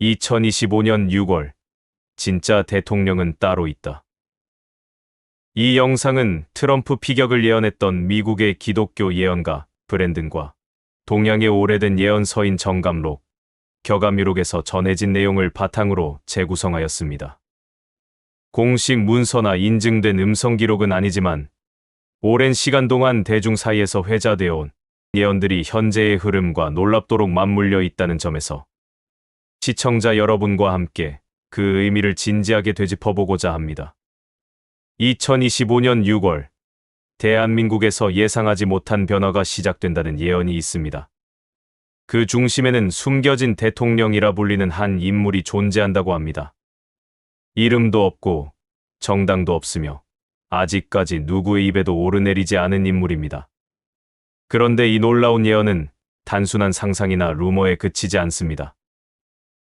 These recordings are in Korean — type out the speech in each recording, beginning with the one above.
2025년 6월, 진짜 대통령은 따로 있다. 이 영상은 트럼프 피격을 예언했던 미국의 기독교 예언가 브랜든과 동양의 오래된 예언서인 정감록, 격암유록에서 전해진 내용을 바탕으로 재구성하였습니다. 공식 문서나 인증된 음성 기록은 아니지만 오랜 시간 동안 대중 사이에서 회자되어 온 예언들이 현재의 흐름과 놀랍도록 맞물려 있다는 점에서 시청자 여러분과 함께 그 의미를 진지하게 되짚어보고자 합니다. 2025년 6월, 대한민국에서 예상하지 못한 변화가 시작된다는 예언이 있습니다. 그 중심에는 숨겨진 대통령이라 불리는 한 인물이 존재한다고 합니다. 이름도 없고 정당도 없으며 아직까지 누구의 입에도 오르내리지 않은 인물입니다. 그런데 이 놀라운 예언은 단순한 상상이나 루머에 그치지 않습니다.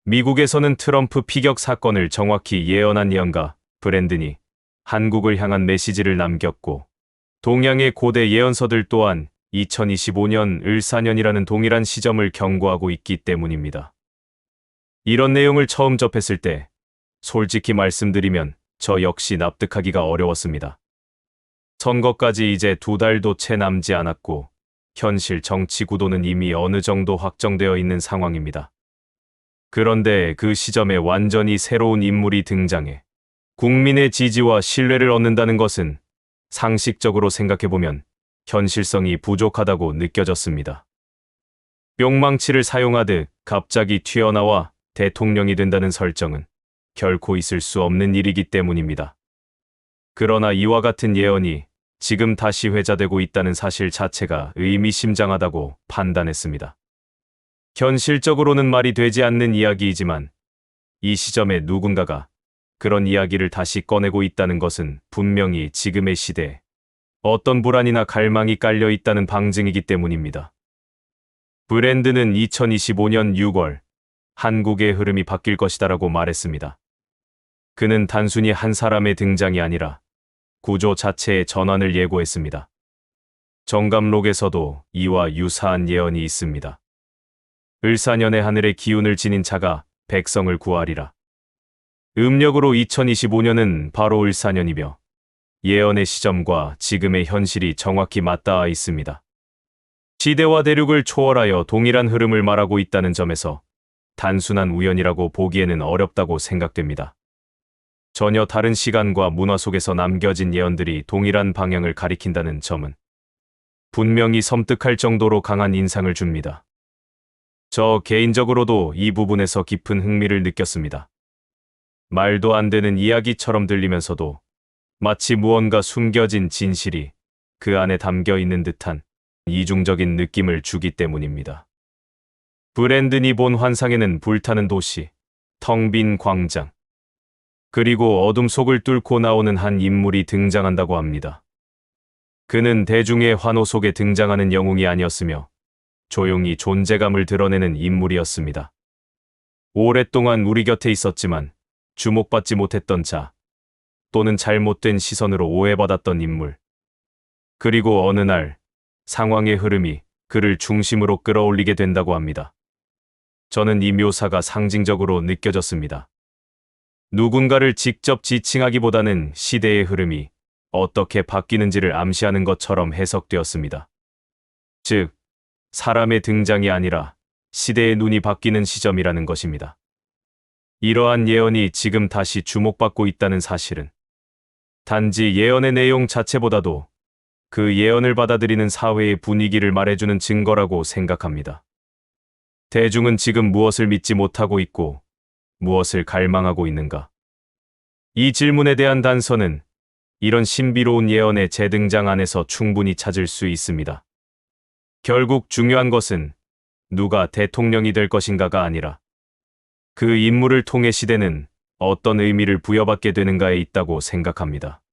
미국에서는 트럼프 피격 사건을 정확히 예언한 예언가 브랜든이 한국을 향한 메시지를 남겼고, 동양의 고대 예언서들 또한 2025년 을사년이라는 동일한 시점을 경고하고 있기 때문입니다. 이런 내용을 처음 접했을 때 솔직히 말씀드리면 저 역시 납득하기가 어려웠습니다. 선거까지 이제 2달도 채 남지 않았고 현실 정치 구도는 이미 어느 정도 확정되어 있는 상황입니다. 그런데 그 시점에 완전히 새로운 인물이 등장해 국민의 지지와 신뢰를 얻는다는 것은 상식적으로 생각해보면 현실성이 부족하다고 느껴졌습니다. 뿅망치를 사용하듯 갑자기 튀어나와 대통령이 된다는 설정은 결코 있을 수 없는 일이기 때문입니다. 그러나 이와 같은 예언이 지금 다시 회자되고 있다는 사실 자체가 의미심장하다고 판단했습니다. 현실적으로는 말이 되지 않는 이야기이지만 이 시점에 누군가가 그런 이야기를 다시 꺼내고 있다는 것은 분명히 지금의 시대에 어떤 불안이나 갈망이 깔려 있다는 방증이기 때문입니다. 브랜든은 2025년 6월 한국의 흐름이 바뀔 것이다라고 말했습니다. 그는 단순히 한 사람의 등장이 아니라 구조 자체의 전환을 예고했습니다. 정감록에서도 이와 유사한 예언이 있습니다. 을사년의 하늘의 기운을 지닌 자가 백성을 구하리라. 음력으로 2025년은 바로 을사년이며 예언의 시점과 지금의 현실이 정확히 맞닿아 있습니다. 시대와 대륙을 초월하여 동일한 흐름을 말하고 있다는 점에서 단순한 우연이라고 보기에는 어렵다고 생각됩니다. 전혀 다른 시간과 문화 속에서 남겨진 예언들이 동일한 방향을 가리킨다는 점은 분명히 섬뜩할 정도로 강한 인상을 줍니다. 저 개인적으로도 이 부분에서 깊은 흥미를 느꼈습니다. 말도 안 되는 이야기처럼 들리면서도 마치 무언가 숨겨진 진실이 그 안에 담겨 있는 듯한 이중적인 느낌을 주기 때문입니다. 브랜든이 본 환상에는 불타는 도시, 텅 빈 광장, 그리고 어둠 속을 뚫고 나오는 한 인물이 등장한다고 합니다. 그는 대중의 환호 속에 등장하는 영웅이 아니었으며 조용히 존재감을 드러내는 인물이었습니다. 오랫동안 우리 곁에 있었지만 주목받지 못했던 자, 또는 잘못된 시선으로 오해받았던 인물. 그리고 어느 날 상황의 흐름이 그를 중심으로 끌어올리게 된다고 합니다. 저는 이 묘사가 상징적으로 느껴졌습니다. 누군가를 직접 지칭하기보다는 시대의 흐름이 어떻게 바뀌는지를 암시하는 것처럼 해석되었습니다. 즉, 사람의 등장이 아니라 시대의 눈이 바뀌는 시점이라는 것입니다. 이러한 예언이 지금 다시 주목받고 있다는 사실은 단지 예언의 내용 자체보다도 그 예언을 받아들이는 사회의 분위기를 말해주는 증거라고 생각합니다. 대중은 지금 무엇을 믿지 못하고 있고 무엇을 갈망하고 있는가? 이 질문에 대한 단서는 이런 신비로운 예언의 재등장 안에서 충분히 찾을 수 있습니다. 결국 중요한 것은 누가 대통령이 될 것인가가 아니라 그 인물을 통해 시대는 어떤 의미를 부여받게 되는가에 있다고 생각합니다.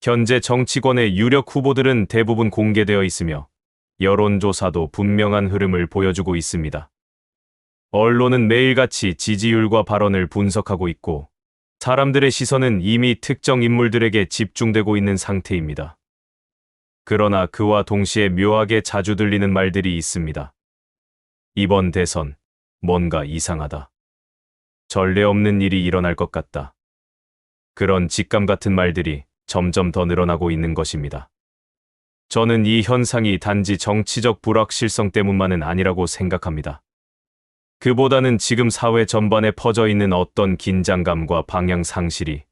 현재 정치권의 유력 후보들은 대부분 공개되어 있으며 여론조사도 분명한 흐름을 보여주고 있습니다. 언론은 매일같이 지지율과 발언을 분석하고 있고 사람들의 시선은 이미 특정 인물들에게 집중되고 있는 상태입니다. 그러나 그와 동시에 묘하게 자주 들리는 말들이 있습니다. 이번 대선, 뭔가 이상하다. 전례 없는 일이 일어날 것 같다. 그런 직감 같은 말들이 점점 더 늘어나고 있는 것입니다. 저는 이 현상이 단지 정치적 불확실성 때문만은 아니라고 생각합니다. 그보다는 지금 사회 전반에 퍼져 있는 어떤 긴장감과 방향 상실이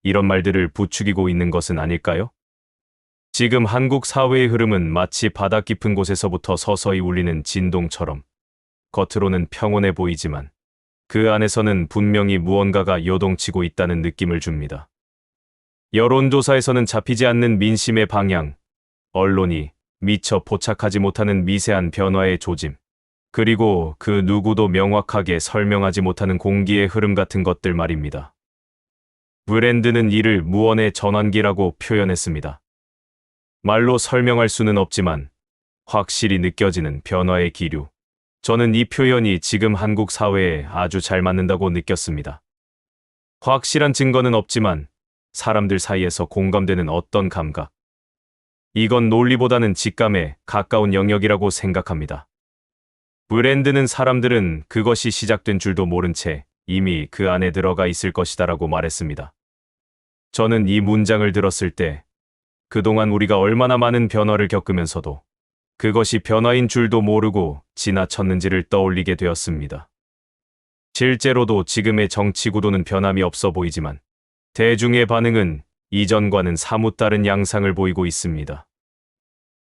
이런 말들을 부추기고 있는 것은 아닐까요? 지금 한국 사회의 흐름은 마치 바다 깊은 곳에서부터 서서히 울리는 진동처럼 겉으로는 평온해 보이지만 그 안에서는 분명히 무언가가 요동치고 있다는 느낌을 줍니다. 여론조사에서는 잡히지 않는 민심의 방향, 언론이 미처 포착하지 못하는 미세한 변화의 조짐, 그리고 그 누구도 명확하게 설명하지 못하는 공기의 흐름 같은 것들 말입니다. 브랜드는 이를 무언의 전환기라고 표현했습니다. 말로 설명할 수는 없지만 확실히 느껴지는 변화의 기류. 저는 이 표현이 지금 한국 사회에 아주 잘 맞는다고 느꼈습니다. 확실한 증거는 없지만 사람들 사이에서 공감되는 어떤 감각. 이건 논리보다는 직감에 가까운 영역이라고 생각합니다. 브랜드는 사람들은 그것이 시작된 줄도 모른 채 이미 그 안에 들어가 있을 것이다라고 말했습니다. 저는 이 문장을 들었을 때 그동안 우리가 얼마나 많은 변화를 겪으면서도 그것이 변화인 줄도 모르고 지나쳤는지를 떠올리게 되었습니다. 실제로도 지금의 정치 구도는 변함이 없어 보이지만 대중의 반응은 이전과는 사뭇 다른 양상을 보이고 있습니다.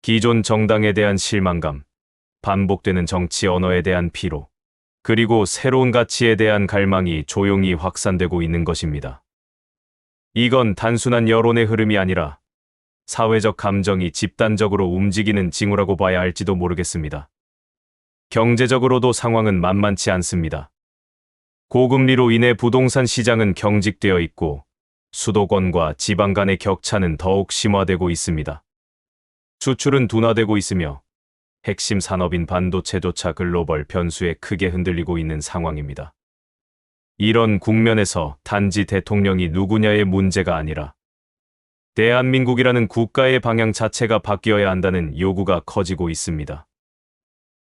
기존 정당에 대한 실망감, 반복되는 정치 언어에 대한 피로, 그리고 새로운 가치에 대한 갈망이 조용히 확산되고 있는 것입니다. 이건 단순한 여론의 흐름이 아니라 사회적 감정이 집단적으로 움직이는 징후라고 봐야 할지도 모르겠습니다. 경제적으로도 상황은 만만치 않습니다. 고금리로 인해 부동산 시장은 경직되어 있고 수도권과 지방 간의 격차는 더욱 심화되고 있습니다. 수출은 둔화되고 있으며 핵심 산업인 반도체조차 글로벌 변수에 크게 흔들리고 있는 상황입니다. 이런 국면에서 단지 대통령이 누구냐의 문제가 아니라 대한민국이라는 국가의 방향 자체가 바뀌어야 한다는 요구가 커지고 있습니다.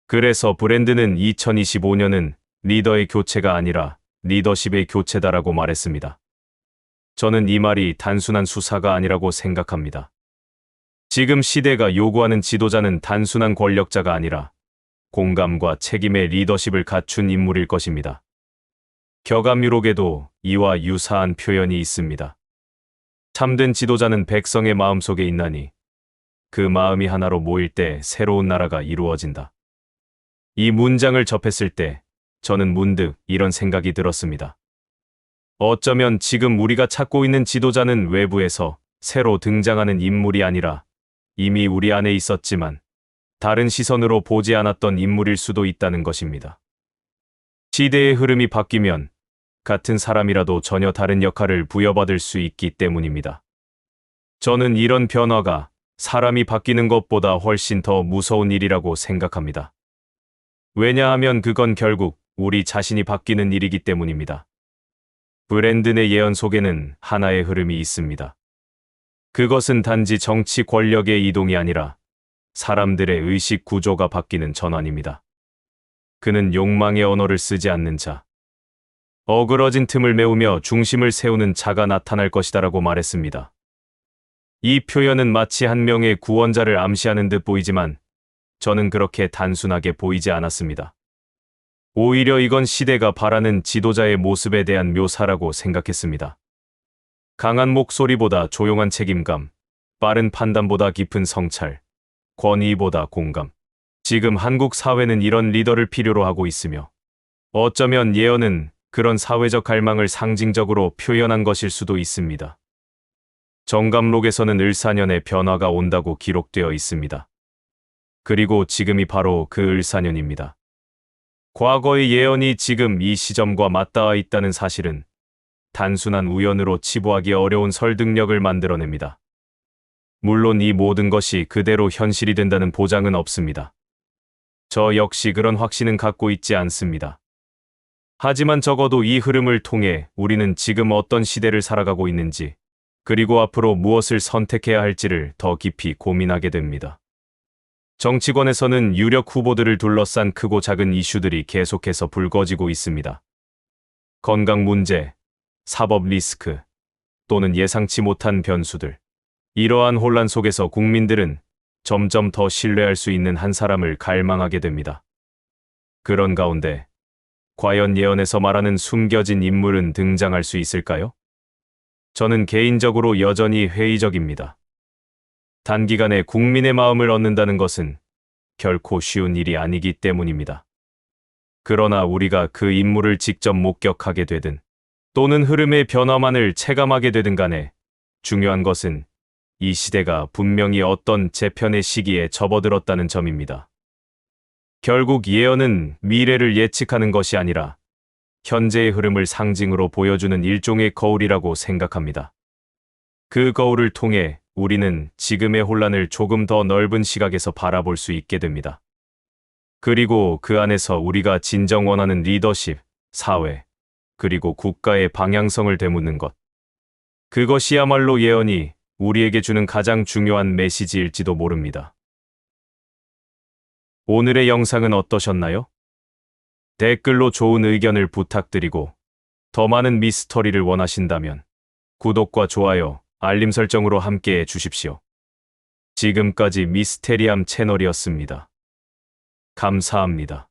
그래서 브랜드는 2025년은 리더의 교체가 아니라 리더십의 교체다라고 말했습니다. 저는 이 말이 단순한 수사가 아니라고 생각합니다. 지금 시대가 요구하는 지도자는 단순한 권력자가 아니라 공감과 책임의 리더십을 갖춘 인물일 것입니다. 격암유록에도 이와 유사한 표현이 있습니다. 참된 지도자는 백성의 마음속에 있나니 그 마음이 하나로 모일 때 새로운 나라가 이루어진다. 이 문장을 접했을 때 저는 문득 이런 생각이 들었습니다. 어쩌면 지금 우리가 찾고 있는 지도자는 외부에서 새로 등장하는 인물이 아니라 이미 우리 안에 있었지만 다른 시선으로 보지 않았던 인물일 수도 있다는 것입니다. 시대의 흐름이 바뀌면 같은 사람이라도 전혀 다른 역할을 부여받을 수 있기 때문입니다. 저는 이런 변화가 사람이 바뀌는 것보다 훨씬 더 무서운 일이라고 생각합니다. 왜냐하면 그건 결국 우리 자신이 바뀌는 일이기 때문입니다. 브랜드 내 예언 속에는 하나의 흐름이 있습니다. 그것은 단지 정치 권력의 이동이 아니라 사람들의 의식 구조가 바뀌는 전환입니다. 그는 욕망의 언어를 쓰지 않는 자, 어그러진 틈을 메우며 중심을 세우는 자가 나타날 것이다라고 말했습니다. 이 표현은 마치 한 명의 구원자를 암시하는 듯 보이지만 저는 그렇게 단순하게 보이지 않았습니다. 오히려 이건 시대가 바라는 지도자의 모습에 대한 묘사라고 생각했습니다. 강한 목소리보다 조용한 책임감, 빠른 판단보다 깊은 성찰, 권위보다 공감. 지금 한국 사회는 이런 리더를 필요로 하고 있으며 어쩌면 예언은 그런 사회적 갈망을 상징적으로 표현한 것일 수도 있습니다. 정감록에서는 을사년의 변화가 온다고 기록되어 있습니다. 그리고 지금이 바로 그 을사년입니다. 과거의 예언이 지금 이 시점과 맞닿아 있다는 사실은 단순한 우연으로 치부하기 어려운 설득력을 만들어냅니다. 물론 이 모든 것이 그대로 현실이 된다는 보장은 없습니다. 저 역시 그런 확신은 갖고 있지 않습니다. 하지만 적어도 이 흐름을 통해 우리는 지금 어떤 시대를 살아가고 있는지, 그리고 앞으로 무엇을 선택해야 할지를 더 깊이 고민하게 됩니다. 정치권에서는 유력 후보들을 둘러싼 크고 작은 이슈들이 계속해서 불거지고 있습니다. 건강 문제, 사법 리스크, 또는 예상치 못한 변수들. 이러한 혼란 속에서 국민들은 점점 더 신뢰할 수 있는 한 사람을 갈망하게 됩니다. 그런 가운데 과연 예언에서 말하는 숨겨진 인물은 등장할 수 있을까요? 저는 개인적으로 여전히 회의적입니다. 단기간에 국민의 마음을 얻는다는 것은 결코 쉬운 일이 아니기 때문입니다. 그러나 우리가 그 인물을 직접 목격하게 되든 또는 흐름의 변화만을 체감하게 되든 간에 중요한 것은 이 시대가 분명히 어떤 재편의 시기에 접어들었다는 점입니다. 결국 예언은 미래를 예측하는 것이 아니라 현재의 흐름을 상징으로 보여주는 일종의 거울이라고 생각합니다. 그 거울을 통해 우리는 지금의 혼란을 조금 더 넓은 시각에서 바라볼 수 있게 됩니다. 그리고 그 안에서 우리가 진정 원하는 리더십, 사회, 그리고 국가의 방향성을 되묻는 것. 그것이야말로 예언이 우리에게 주는 가장 중요한 메시지일지도 모릅니다. 오늘의 영상은 어떠셨나요? 댓글로 좋은 의견을 부탁드리고 더 많은 미스터리를 원하신다면 구독과 좋아요, 알림 설정으로 함께해 주십시오. 지금까지 미스테리함 채널이었습니다. 감사합니다.